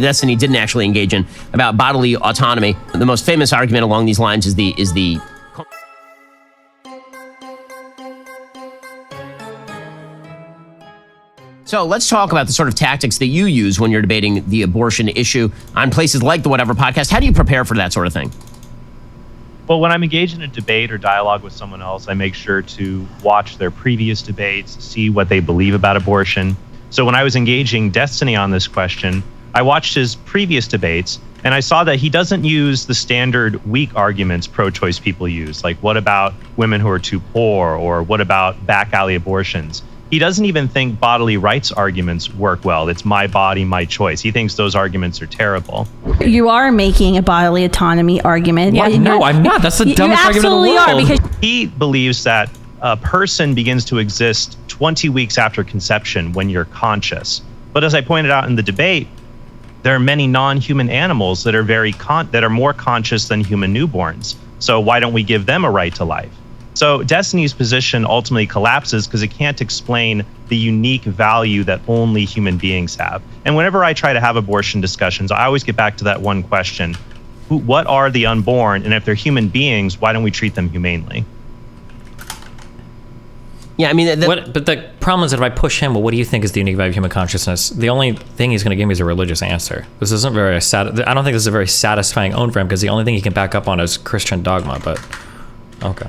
Destiny didn't actually engage in about bodily autonomy. The most famous argument along these lines is the So let's talk about the sort of tactics that you use when you're debating the abortion issue on places like the Whatever Podcast. How do you prepare for that sort of thing? Well, when I'm engaged in a debate or dialogue with someone else, I make sure to watch their previous debates, see what they believe about abortion. So when I was engaging Destiny on this question, I watched his previous debates, and I saw that he doesn't use the standard weak arguments pro-choice people use, like what about women who are too poor, or what about back alley abortions. He doesn't even think bodily rights arguments work well. It's my body, my choice. He thinks those arguments are terrible. You are making a bodily autonomy argument. What? No, I'm not. That's the dumbest argument in the world. You absolutely are, because he believes that a person begins to exist 20 weeks after conception when you're conscious. But as I pointed out in the debate, there are many non-human animals that are that are more conscious than human newborns. So why don't we give them a right to life? So Destiny's position ultimately collapses because it can't explain the unique value that only human beings have. And whenever I try to have abortion discussions, I always get back to that one question: what are the unborn? And if they're human beings, why don't we treat them humanely? Yeah, I mean, but the problem is that if I push him, well, what do you think is the unique value of human consciousness? The only thing he's going to give me is a religious answer. This isn't very I don't think this is a very satisfying own for him, because the only thing he can back up on is Christian dogma. But okay.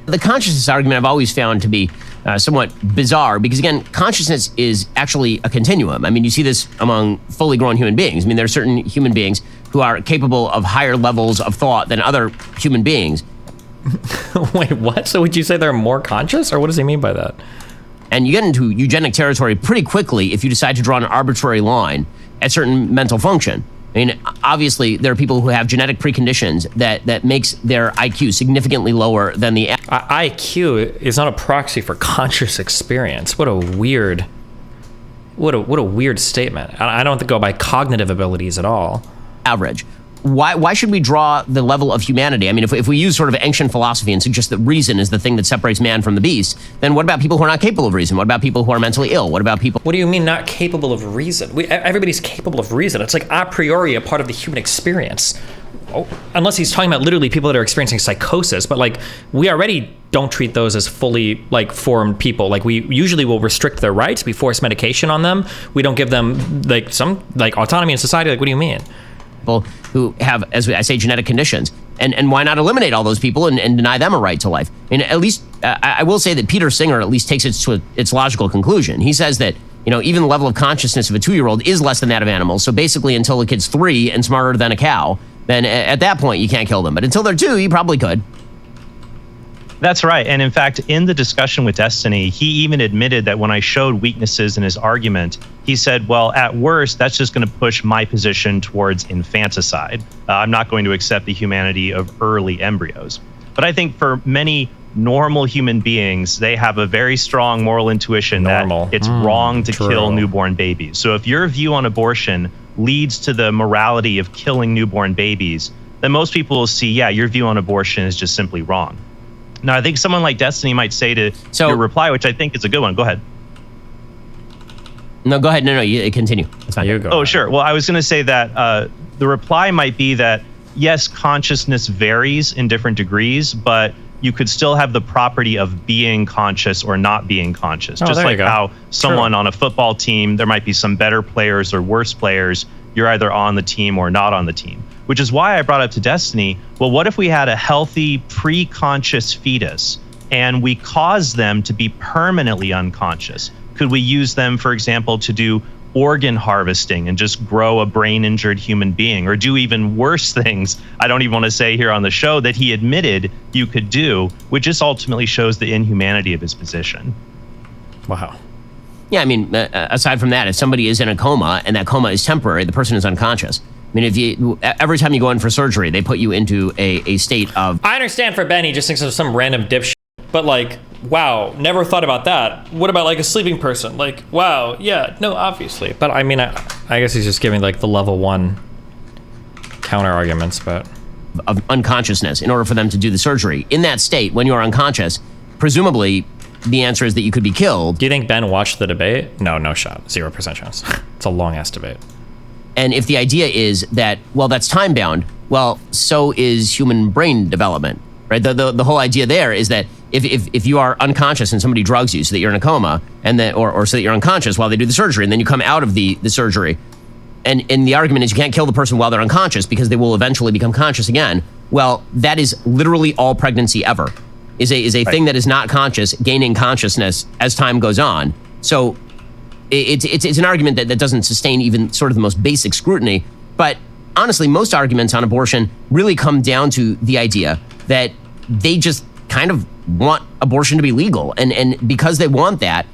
The consciousness argument I've always found to be somewhat bizarre, because again, consciousness is actually a continuum. I mean, you see this among fully grown human beings. I mean, there are certain human beings who are capable of higher levels of thought than other human beings. Wait, what? So would you say they're more conscious, or what does he mean by that? And you get into eugenic territory pretty quickly if you decide to draw an arbitrary line at certain mental function. I mean, obviously, there are people who have genetic preconditions that makes their IQ significantly lower than the IQ is not a proxy for conscious experience. What a weird statement. I don't think go by cognitive abilities at all. Average. Why should we draw the level of humanity? I mean, if we use sort of ancient philosophy and suggest that reason is the thing that separates man from the beast, then what about people who are not capable of reason? What about people who are mentally ill? What about people... What do you mean not capable of reason? Everybody's capable of reason. It's like a priori a part of the human experience. Oh, unless he's talking about literally people that are experiencing psychosis, but like we already don't treat those as fully like formed people. Like we usually will restrict their rights. We force medication on them. We don't give them like some like autonomy in society. Like, what do you mean? Who have, as I say, genetic conditions, and why not eliminate all those people and deny them a right to life? I mean, at least I will say that Peter Singer at least takes it to its logical conclusion. He says that, you know, even the level of consciousness of a 2-year-old is less than that of animals. So basically, until the kid's 3 and smarter than a cow, then at that point you can't kill them. But until they're 2, you probably could. That's right. And in fact, in the discussion with Destiny, he even admitted that when I showed weaknesses in his argument, he said, well, at worst, that's just going to push my position towards infanticide. I'm not going to accept the humanity of early embryos. But I think for many normal human beings, they have a very strong moral intuition that it's wrong to kill newborn babies. So if your view on abortion leads to the morality of killing newborn babies, then most people will see, yeah, your view on abortion is just simply wrong. Now, I think someone like Destiny might say to your reply, which I think is a good one. Go ahead. No, go ahead. No, you continue. That's fine. You go. Oh, sure. Well, I was going to say that the reply might be that, yes, consciousness varies in different degrees, but you could still have the property of being conscious or not being conscious. Just like how someone on a football team, there might be some better players or worse players. You're either on the team or not on the team, which is why I brought up to Destiny, well, what if we had a healthy pre-conscious fetus and we caused them to be permanently unconscious? Could we use them, for example, to do organ harvesting and just grow a brain-injured human being, or do even worse things, I don't even want to say here on the show, that he admitted you could do, which just ultimately shows the inhumanity of his position. Wow. Yeah, I mean, aside from that, if somebody is in a coma and that coma is temporary, the person is unconscious. I mean, if you every time you go in for surgery, they put you into a state of... I understand for Ben, he just thinks of some random dipshit, but like, wow, never thought about that. What about like a sleeping person? Like, wow, yeah, no, obviously. But I mean, I guess he's just giving like the level 1 counter arguments, but... Of unconsciousness in order for them to do the surgery. In that state, when you're unconscious, presumably the answer is that you could be killed. Do you think Ben watched the debate? No shot. 0% chance. It's a long-ass debate. And if the idea is that, well, that's time bound, well, so is human brain development, right? The whole idea there is that if you are unconscious and somebody drugs you so that you're in a coma, and then or so that you're unconscious while they do the surgery, and then you come out of the surgery, and the argument is you can't kill the person while they're unconscious because they will eventually become conscious again. Well, that is literally all pregnancy ever, is a thing that is not conscious, gaining consciousness as time goes on. So it's an argument that doesn't sustain even sort of the most basic scrutiny. But honestly, most arguments on abortion really come down to the idea that they just kind of want abortion to be legal. And because they want that,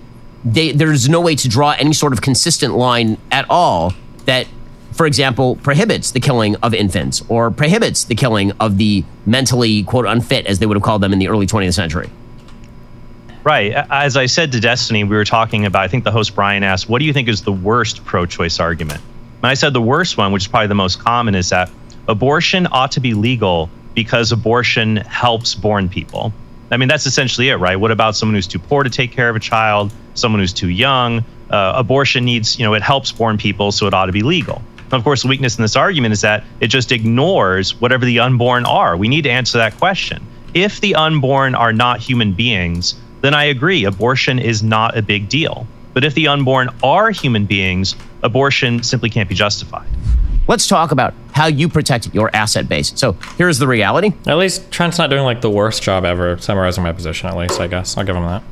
there's no way to draw any sort of consistent line at all that, for example, prohibits the killing of infants or prohibits the killing of the mentally, quote, unfit, as they would have called them in the early 20th century. Right. As I said to Destiny, we were talking about, I think the host Brian asked, what do you think is the worst pro-choice argument? And I said the worst one, which is probably the most common, is that abortion ought to be legal because abortion helps born people. I mean, that's essentially it, right? What about someone who's too poor to take care of a child, someone who's too young? Abortion needs, it helps born people, so it ought to be legal. And of course, the weakness in this argument is that it just ignores whatever the unborn are. We need to answer that question. If the unborn are not human beings, then I agree, abortion is not a big deal. But if the unborn are human beings, abortion simply can't be justified. Let's talk about how you protect your asset base. So here's the reality. At least Trent's not doing like the worst job ever summarizing my position, at least, I guess. I'll give him that.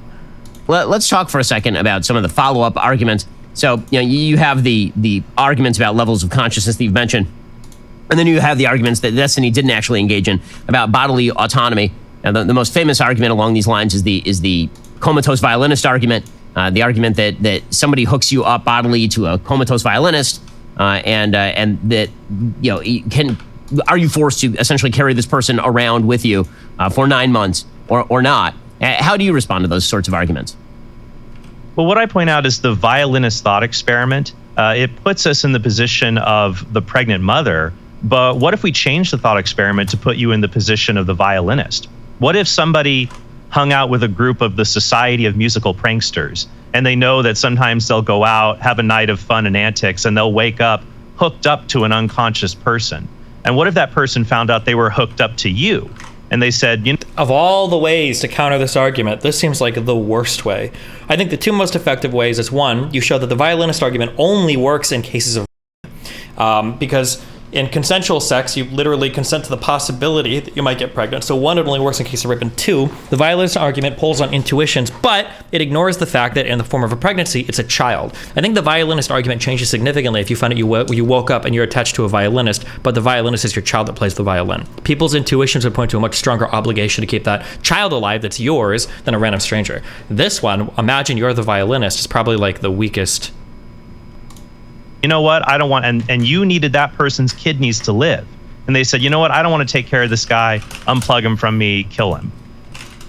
Let's talk for a second about some of the follow-up arguments. So, you have the arguments about levels of consciousness that you've mentioned. And then you have the arguments that Destiny didn't actually engage in about bodily autonomy. And the most famous argument along these lines is the comatose violinist argument. The argument that somebody hooks you up bodily to a comatose violinist, and that are you forced to essentially carry this person around with you for 9 months or not? How do you respond to those sorts of arguments? Well, what I point out is the violinist thought experiment. It puts us in the position of the pregnant mother. But what if we change the thought experiment to put you in the position of the violinist? What if somebody hung out with a group of the Society of Musical Pranksters, and they know that sometimes they'll go out, have a night of fun and antics, and they'll wake up hooked up to an unconscious person? And what if that person found out they were hooked up to you? And they said, of all the ways to counter this argument, this seems like the worst way. I think the two most effective ways is, one, you show that the violinist argument only works in cases of because in consensual sex, you literally consent to the possibility that you might get pregnant. So one, it only works in case of rape. And two, the violinist argument pulls on intuitions, but it ignores the fact that in the form of a pregnancy, it's a child. I think the violinist argument changes significantly if you find out you woke up and you're attached to a violinist, but the violinist is your child that plays the violin. People's intuitions would point to a much stronger obligation to keep that child alive that's yours than a random stranger. This one, imagine you're the violinist, is probably like the weakest. You know what, I don't want, and you needed that person's kidneys to live. And they said, you know what, I don't want to take care of this guy, unplug him from me, kill him.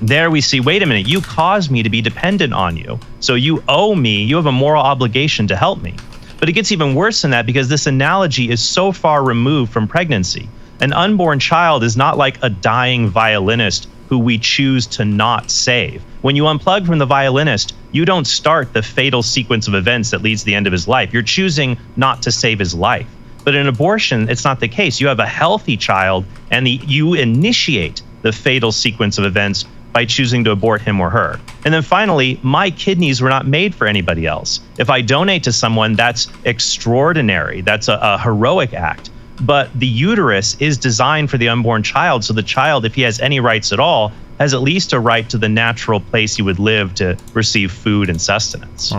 There we see, wait a minute, you caused me to be dependent on you. So you owe me, you have a moral obligation to help me. But it gets even worse than that because this analogy is so far removed from pregnancy. An unborn child is not like a dying violinist who we choose to not save. When you unplug from the violinist, you don't start the fatal sequence of events that leads to the end of his life. You're choosing not to save his life. But in abortion, it's not the case. You have a healthy child, and you initiate the fatal sequence of events by choosing to abort him or her. And then finally, my kidneys were not made for anybody else. If I donate to someone, that's extraordinary. That's a heroic act. But the uterus is designed for the unborn child, so the child, if he has any rights at all, has at least a right to the natural place he would live to receive food and sustenance.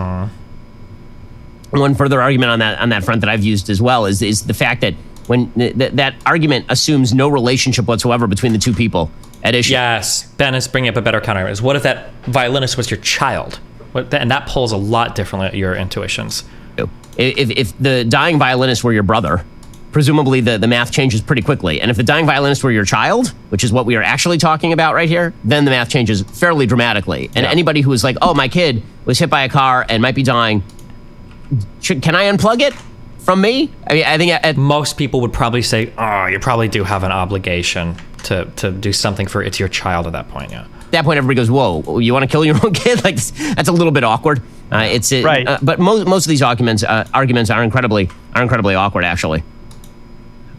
One further argument on that front that I've used as well is the fact that when that argument assumes no relationship whatsoever between the two people at issue. Yes, Ben is bringing up a better counter. Is what if that violinist was your child? And that pulls a lot differently at your intuitions. If the dying violinist were your brother, presumably the math changes pretty quickly. And if the dying violinist were your child, which is what we are actually talking about right here, then the math changes fairly dramatically. And anybody who is like, oh, my kid was hit by a car and might be dying, can I unplug it from me? I mean, I think most people would probably say, oh, you probably do have an obligation to do something for it's your child at that point, yeah. that point, everybody goes, "Whoa, you want to kill your own kid?" Like that's a little bit awkward. Right. But most of these arguments are incredibly awkward, actually.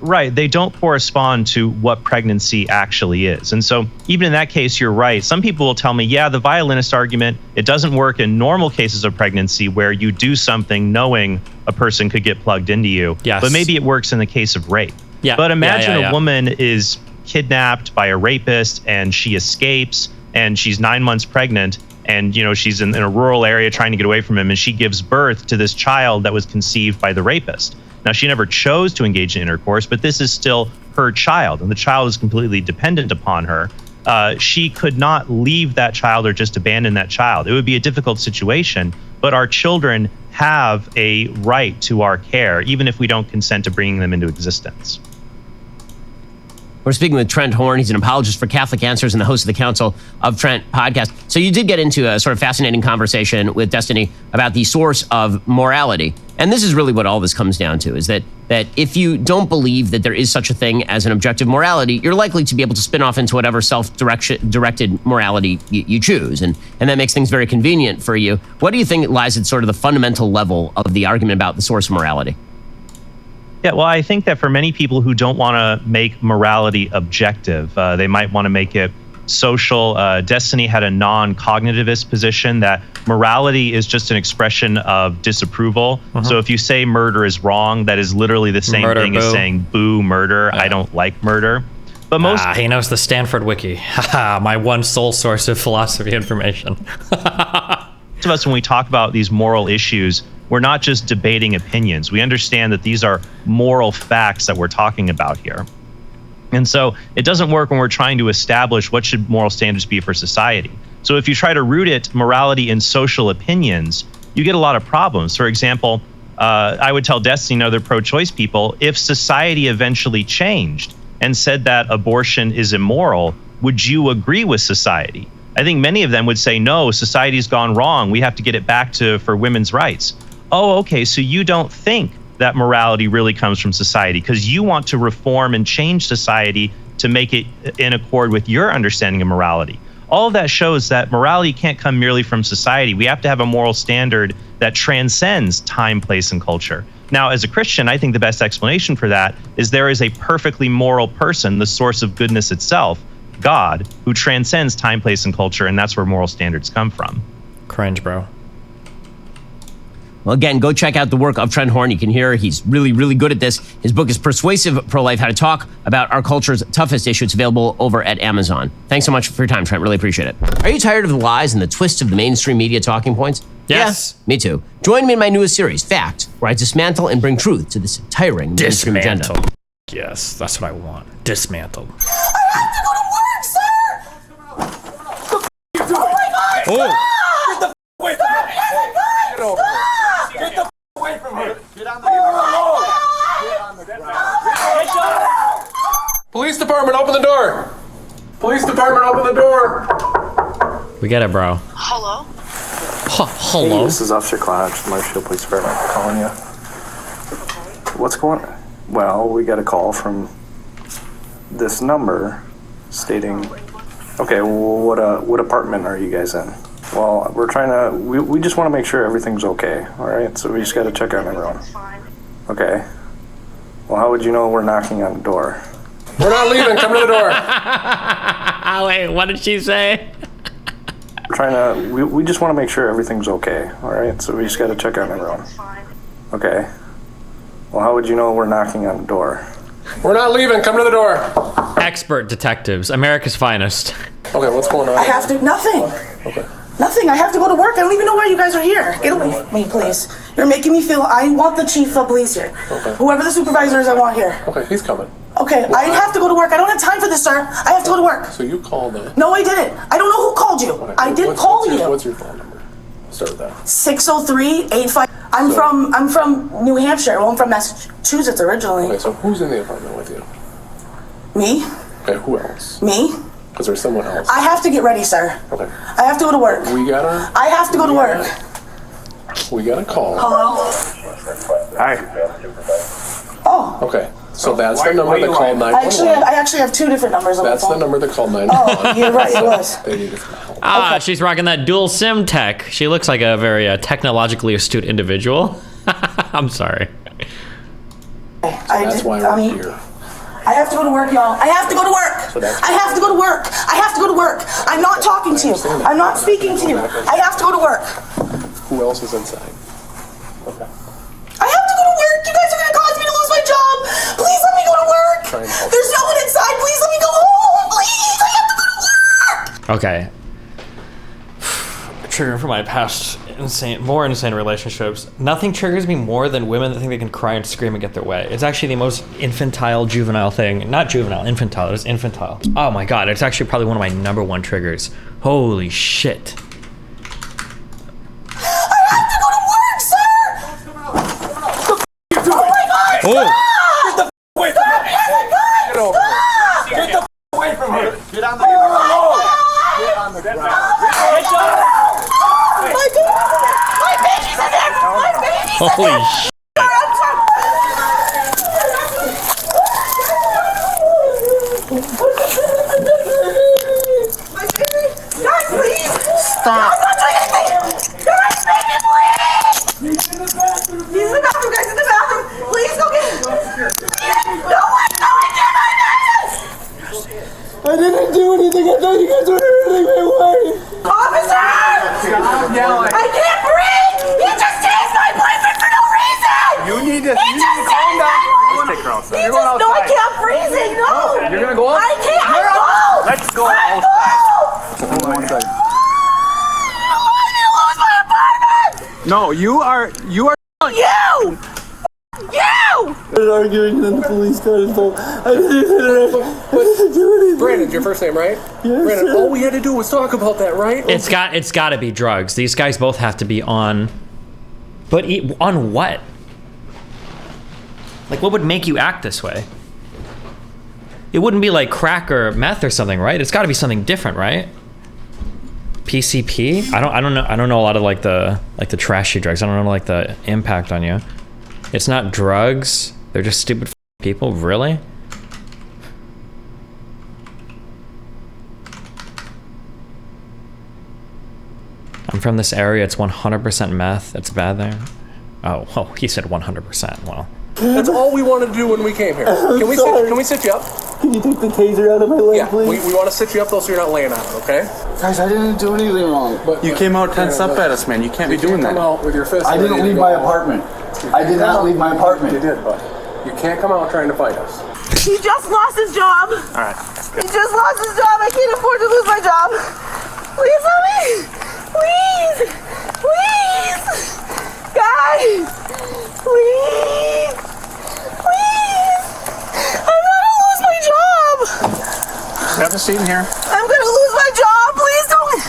Right. They don't correspond to what pregnancy actually is. And so even in that case, you're right. Some people will tell me, yeah, the violinist argument, it doesn't work in normal cases of pregnancy where you do something knowing a person could get plugged into you. Yes. But maybe it works in the case of rape. Yeah. But imagine Yeah. a woman is kidnapped by a rapist and she escapes and she's 9 months pregnant and, she's in a rural area trying to get away from him, and she gives birth to this child that was conceived by the rapist. Now, she never chose to engage in intercourse, but this is still her child, and the child is completely dependent upon her. She could not leave that child or just abandon that child. It would be a difficult situation, but our children have a right to our care, even if we don't consent to bringing them into existence. We're speaking with Trent Horn. He's an apologist for Catholic Answers and the host of the Council of Trent podcast. So you did get into a sort of fascinating conversation with Destiny about the source of morality. And this is really what all this comes down to, is that if you don't believe that there is such a thing as an objective morality, you're likely to be able to spin off into whatever self-directed morality you choose. And that makes things very convenient for you. What do you think lies at sort of the fundamental level of the argument about the source of morality? Yeah, well, I think that for many people who don't want to make morality objective, they might want to make it social. Destiny had a non-cognitivist position that morality is just an expression of disapproval. So if you say murder is wrong, that is literally the same thing as saying boo murder. I don't like murder. But most he knows the Stanford Wiki. My one sole source of philosophy information. of us, when we talk about these moral issues, we're not just debating opinions. We understand that these are moral facts that we're talking about here. And so it doesn't work when we're trying to establish what should moral standards be for society. So if you try to root morality in social opinions, you get a lot of problems. For example, I would tell Destiny and other pro-choice people, if society eventually changed and said that abortion is immoral, would you agree with society? I think many of them would say, no, society's gone wrong. We have to get it back for women's rights. Oh, okay, so you don't think that morality really comes from society because you want to reform and change society to make it in accord with your understanding of morality. All of that shows that morality can't come merely from society. We have to have a moral standard that transcends time, place, and culture. Now, as a Christian, I think the best explanation for that is there is a perfectly moral person, the source of goodness itself, God, who transcends time, place, and culture, and that's where moral standards come from. Cringe, bro. Well, again, go check out the work of Trent Horn. You can hear he's really, really good at this. His book is Persuasive Pro-Life, How to Talk About Our Culture's Toughest Issue. It's available over at Amazon. Thanks so much for your time, Trent. Really appreciate it. Are you tired of the lies and the twists of the mainstream media talking points? Yes. Yeah, me too. Join me in my newest series, Fact, where I dismantle and bring truth to this tiring mainstream agenda. Dismantle. Yes, that's what I want. Dismantled. I have to go to work, sir! Oh my God, Oh. Get the away from her! Get over here! Get the away from her! Get on the ground! Get on the ground! Police department, open the door! Police department, open the door! We get it, bro. Hello? Hello. Hey, this is Officer Clodge, Marshall Police Department, calling you. What's going on? Well, we got a call from this number stating, okay, well, what apartment are you guys in? Well, we're trying to, we just want to make sure everything's okay, all right? So we just got to check on everyone. Okay. Well, how would you know we're knocking on the door? We're not leaving, come to the door! Oh, wait, what did she say? We're trying to, we just want to make sure everything's okay, all right? So we just got to check on everyone. Okay. Well, how would you know we're knocking on the door? We're not leaving, come to the door! Expert detectives, America's finest. Okay, what's going on? I have to, nothing. Okay. Nothing, I have to go to work. I don't even know why you guys are here. Get away from me, please. You're making me feel, I want the chief of police here. Okay. Whoever the supervisor is, I want here. Okay, he's coming. Okay, I have to go to work. I don't have time for this, sir. I have to go to work. So you called in. No, I didn't. I don't know who called you. Okay, I did call you. What's your phone number? Start with that. 603-85. I'm from New Hampshire. Well, I'm from Massachusetts originally. Okay, so who's in the apartment with you? Me? Okay, who else? Me? Because there's someone else. I have to get ready, sir. Okay. I have to go to work. I have to go to work. We got a call. Hello? Hi. Oh, Okay. So that's the number that called 911. I actually have two different numbers on That's my the phone. number that called 911. Oh, you're right, it was. They needed some help. Ah, she's rocking that dual SIM tech. She looks like a very technologically astute individual. I'm sorry. That's why we're here. I have to go to work, y'all. I have to go to work. I have to go to work. I have to go to work. I'm not talking to you. I'm not speaking to you. I have to go to work. Who else is inside? Okay. I have to go to work. You guys are going to cause me to lose my job. Please let me go to work. There's no one inside. Please let me go home. Please, I have to go to work. Okay. Trigger from my past more insane relationships. Nothing triggers me more than women that think they can cry and scream and get their way. It's actually the most infantile, juvenile thing. Not juvenile, infantile. It's infantile. Oh my god, it's actually probably one of my #1 triggers. Holy shit. I have to go to work, sir. Oh my god. Oh. Away from her. Get over here. Get the away from her. Get on the ground. Get on the ground. My God! My baby's in there! My baby's in Holy there! shit. My baby! Guys, please! Stop. I'm not doing anything! Guys, baby, please! He's in the bathroom, guys, in the bathroom! Please go get him! No way! No way! I didn't do anything. I thought you guys were hurting my wife. Officer! I can't breathe! He just tased my boyfriend for no reason! You need to calm down. He just, no, I can't breathe it, no! You're gonna go up? I can't, I go! Let's go I outside. go! One second. I want me to lose my apartment! No, you are. You! You! They're arguing in the police car. I didn't do anything. Brandon's your first name, right? Yes, Brandon, sir. all we had to do was talk about that, right? It's got to be drugs. These guys both have to be on. But on what? Like, what would make you act this way? It wouldn't be like crack or meth or something, right? It's got to be something different, right? PCP? I don't know a lot of like the trashy drugs. I don't know like the impact on you. It's not drugs. They're just stupid people, really? I'm from this area. It's 100% meth. It's bad there. Oh, he said 100%. Well, That's all we wanted to do when we came here. Can we sit you up? Can you take the taser out of my leg, Yeah, please? we want to sit you up though so you're not laying on it, okay? Guys, I didn't do anything wrong. But You came out tense up at us, man. You can't be doing Come that. out with your fist. I didn't leave my apartment. I did not leave my apartment. You did, but you can't come out trying to fight us. He just lost his job. Alright. He just lost his job. I can't afford to lose my job. Please help me. Please. Please. Guys. Please. Please. I'm gonna lose my job. Have a seat in here. I'm gonna lose my job. Please don't.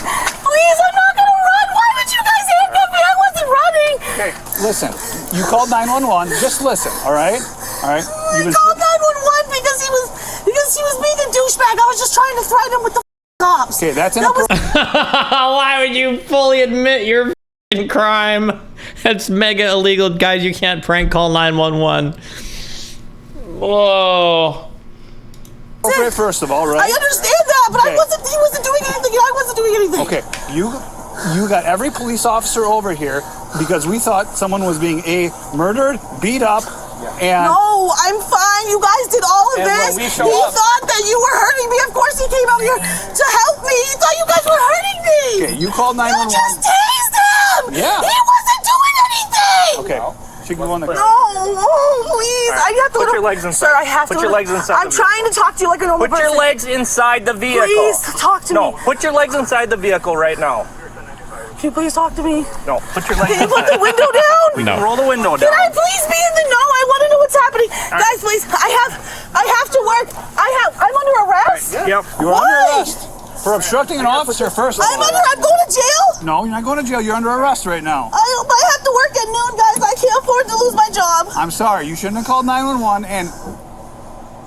Please, I'm not gonna run. Why would you guys handcuff me? I wasn't running. Okay, listen. You called 911. Just listen, alright? Alright? I called 911 because he was being a douchebag. I was just trying to threaten him with the cops. Okay, that's why would you fully admit your f***ing crime? That's mega illegal, guys. You can't prank call 911. Whoa. Okay, first of all, right? I understand that, but Okay. he wasn't doing anything, and I wasn't doing anything. Okay, you got every police officer over here because we thought someone was being murdered, beat up, and No, I'm fine. You guys did all of And when this. we He show up- thought that you were hurting me. Of course, he came out here to help me. He thought you guys were hurting me. okay, you called You 911. just tased him. Yeah. He wasn't doing anything. Okay, she can go on the No, oh, please. I have to Put go your to- legs inside. Sir, I have Put to your go to- legs inside I'm the trying to talk to you like a normal Put your person. legs inside the vehicle. Please, talk to No, me. put your legs inside the vehicle right now. Can you please talk to me? No, put your legs Can you inside. put the window down? We can roll the window down. Can I please be in the know? I want to know what's happening. Guys, please. I have to work. I'm under arrest. Yep. You're Why? under arrest for obstructing an officer. First of all. I'm going to jail. No, you're not going to jail. You're under arrest right now. I have to work at noon, guys. I can't afford to lose my job. I'm sorry. You shouldn't have called 911. And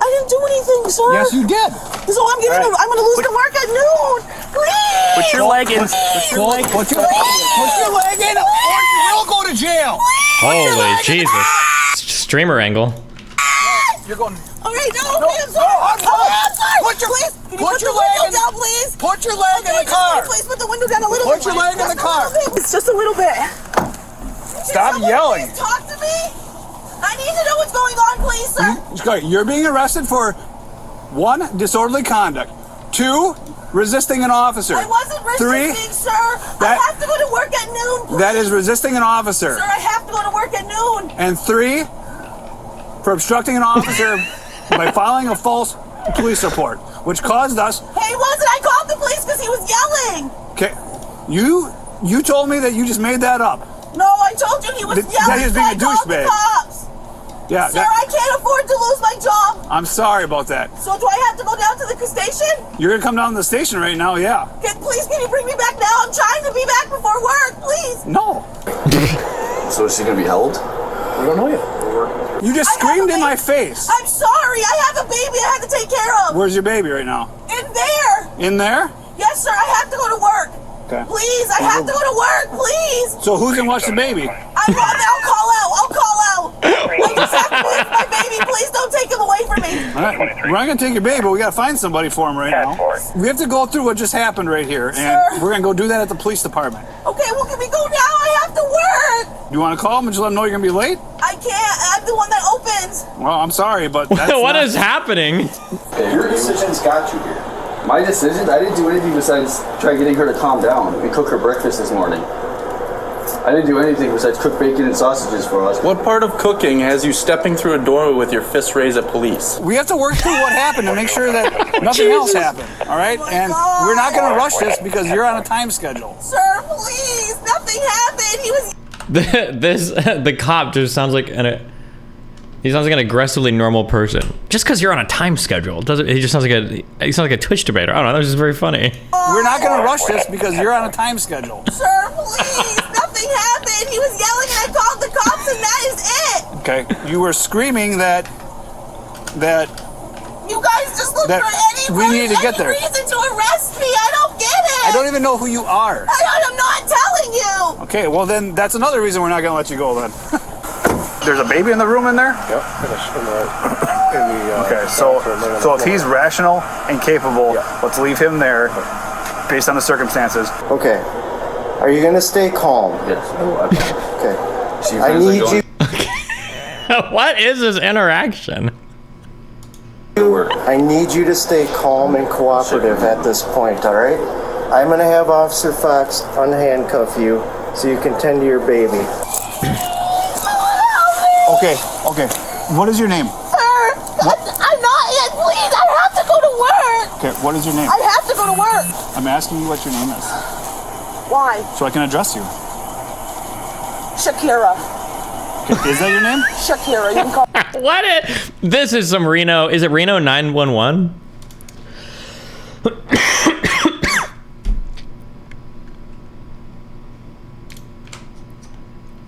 I didn't do anything, sir. yes, you did. So I'm going to lose the work at noon. Please. Put your leg in. Put your leg. Put your leg in, or you will go to jail. Holy Jesus. Streamer angle. You're going. All right, no, okay, I'm sorry. I'm sorry. I'm sorry. Put your, please, can you put put your the leg window in, down, please? Put your leg in the Just car. please put the window down a little bit. Put your leg in the car. It's just a little bit. Stop yelling. Please talk to me. I need to know what's going on, please, sir. You're being arrested for 1, disorderly conduct. 2, resisting an officer. I wasn't resisting, 3, sir. I have to go to work at noon, please. that is resisting an officer. Sir, I have to go to work at noon. And 3, for obstructing an officer by filing a false police report, which caused us. Hey, wasn't I called the police because he was yelling? Okay, you told me that you just made that up. No, I told you he was yelling. That he was being a douchebag. Yeah, sir, I can't afford to lose my job. I'm sorry about that. So do I have to go down to the station? You're gonna come down to the station right now, yeah. Please, can you bring me back now? I'm trying to be back before work, please. No. So is she gonna be held? We don't know yet. You just screamed in my face. I'm sorry. I have a baby I have to take care of. Where's your baby right now? In there. In there? Yes, sir. I have to go to work. Okay. Please, I have to go to work, please. So who's gonna watch the baby? I'll call out. I just have to be with my baby. Please don't take him away from me. All right. We're not gonna take your baby, but we gotta find somebody for him right now. We have to go through what just happened right here, and we're gonna go do that at the police department. Okay, well, can we go now? I have to work. You wanna call them and just let them know you're gonna be late? I can't. I'm the one that opens. Well, I'm sorry, but that's What is happening? Okay, your decisions got you here. My decisions? I didn't do anything besides try getting her to calm down and cook her breakfast this morning. I didn't do anything besides cook bacon and sausages for us. What part of cooking has you stepping through a doorway with your fist raised at police? We have to work through what happened to make sure that nothing else happened, all right? And we're not going to rush this because you're on a time schedule. Sir, please. Nothing happened. He was... The cop just sounds like he sounds like an aggressively normal person. Just because you're on a time schedule doesn't. He just sounds like a Twitch debater. I don't know. That was just very funny. We're not going to rush this because you're on a time schedule. Sir, please. Nothing happened. He was yelling and I called the cops and that is it. Okay. You were screaming that. You guys just look for any need to get there. reason to arrest me. I don't get it. I don't even know who you are. I'm not telling you. Okay, well then that's another reason we're not going to let you go then. There's a baby in the room in there? Yep. Okay, so if he's rational and capable, let's leave him there based on the circumstances. Okay. Are you going to stay calm? Yes. Okay. I need you. What is this interaction? I need you to stay calm and cooperative at this point, all right? I'm going to have Officer Fox unhandcuff you so you can tend to your baby. Okay. What is your name? Sir, I'm not in. Please, I have to go to work. Okay, what is your name? I have to go to work. I'm asking you what your name is. Why? So I can address you. Shapiro. Okay, is that your name? Shapiro, you can call This is some Reno. Is it Reno 911?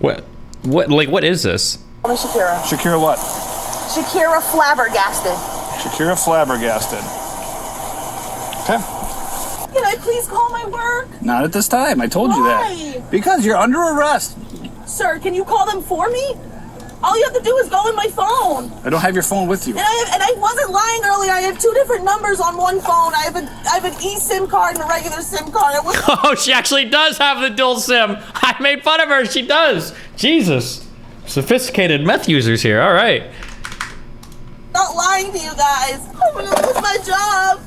What is this? me Shapiro. Shakira what? Shakira flabbergasted. Shakira flabbergasted. Okay. Can I please call my work? Not at this time. I told you that. Because you're under arrest. Sir, can you call them for me? All you have to do is go in my phone. I don't have your phone with you. And I wasn't lying earlier. I have 2 different numbers on one phone. I have an eSIM card and a regular SIM card. Oh, she actually does have the dual SIM. I made fun of her. She does. Jesus. Sophisticated meth users here. All right. I'm not lying to you guys. I'm going to lose my job.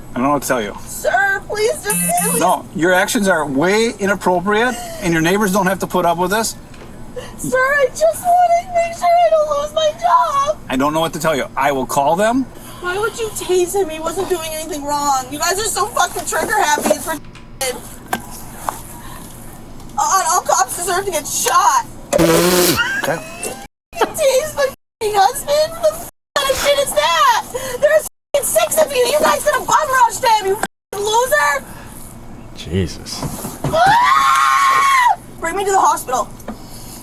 I don't know what to tell you. Sir, please just... No, your actions are way inappropriate, and your neighbors don't have to put up with this. Sir, I just want to make sure I don't lose my job. I don't know what to tell you. I will call them. Why would you tase him? He wasn't doing anything wrong. You guys are so fucking trigger happy. It's ridiculous. All cops deserve to get shot. Okay. You tased my husband? What the kind of shit is that? There's 6 of you. You guys could have bum rushed him, you loser. Jesus. Bring me to the hospital.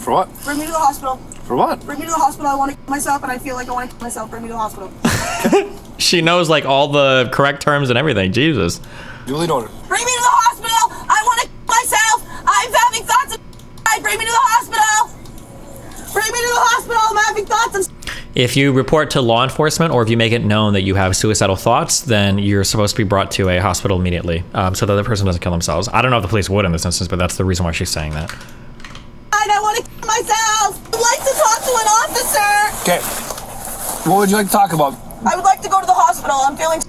For what? Bring me to the hospital. For what? Bring me to the hospital. I want to kill myself, and I feel like I want to kill myself. Bring me to the hospital. She knows like all the correct terms and everything. Jesus. Duly noted. Bring me to the hospital. I want to kill myself. I'm having thoughts of... Bring me to the hospital. Bring me to the hospital. I'm having thoughts of... If you report to law enforcement or if you make it known that you have suicidal thoughts, then you're supposed to be brought to a hospital immediately so that the person doesn't kill themselves. I don't know if the police would in this instance, but that's the reason why she's saying that. I want to kill myself. I'd like to talk to an officer. Okay. What would you like to talk about? I would like to go to the hospital. I'm feeling.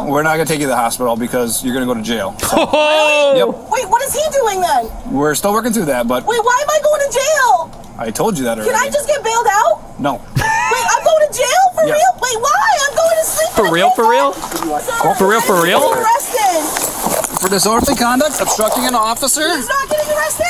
We're not going to take you to the hospital because you're going to go to jail. So. Oh! Yep. Wait, what is he doing then? We're still working through that, but Wait, why am I going to jail? I told you that already. Can I just get bailed out? No. Wait, I'm going to jail for Yes. real? Wait, why? I'm going to sleep. For real? For real? For real? I'm arrested. For disorderly conduct, obstructing an officer. He's not getting arrested?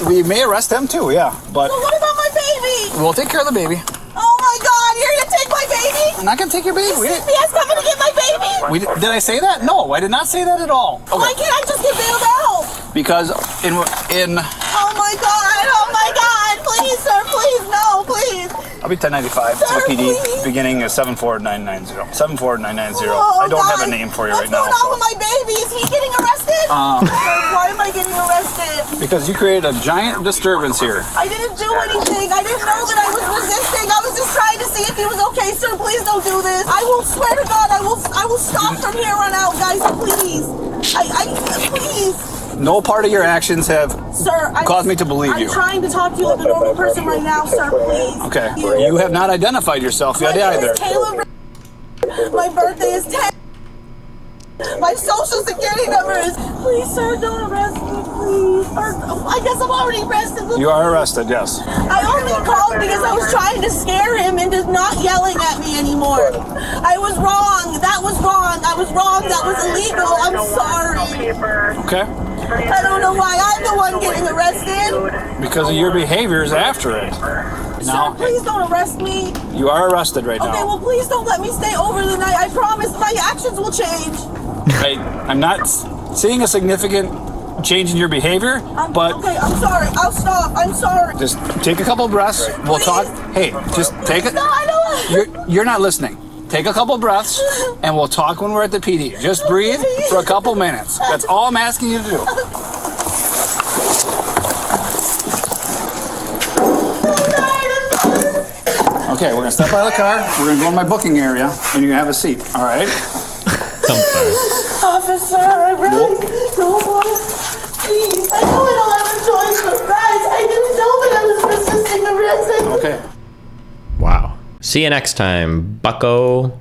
We may arrest him too, yeah. But So what about my baby? we'll take care of the baby. Oh my God, you're going to take my baby? I'm not going to take your baby. CPS coming to get my baby? Did I say that? No, I did not say that at all. Why can't I just get bailed out? Because in Oh my God, please, sir, please, no, please. I'll be 1095 to the PD, please. beginning of 74990. 74990. Oh, I don't have God. a name for you right now. What's going on with my baby? Is he getting arrested? Why am I getting arrested? Because you created a giant disturbance here. I didn't do anything. I didn't know that I was resisting. I was just trying to see if he was okay. Sir, please don't do this. I will swear to God, I will stop from here on out, guys. Please. Please. No part of your actions have Sir, caused me to believe you. I'm trying to talk to you like a normal person right now, sir, please. Okay. You have not identified yourself yet My name either. is Taylor. My birthday is 10. My social security number is. Please, sir, don't arrest me, please. Or, I guess I'm already arrested. You are arrested, yes. I only called because I was trying to scare him into not yelling at me anymore. I was wrong. That was wrong. I was wrong. That was illegal. I'm sorry. Okay. I don't know why I'm the one getting arrested. Because of your behaviors after it. Sir, please don't arrest me. You are arrested right Okay, now. well, please don't let me stay over the night. I promise my actions will change. I'm not seeing a significant change in your behavior, but Okay, I'm sorry. I'll stop. I'm sorry. just take a couple breaths. We'll talk. Hey, just take it. No, I don't. You're not listening. Take a couple breaths, and we'll talk when we're at the PD. Just breathe for a couple minutes. That's all I'm asking you to do. Okay, we're gonna step out of the car. We're gonna go in my booking area, and you're gonna have a seat. All right? Officer, I really don't want to. Please, I know I don't have a choice, but guys, I didn't know that I was resisting arrest. Okay. Wow. See you next time, bucko.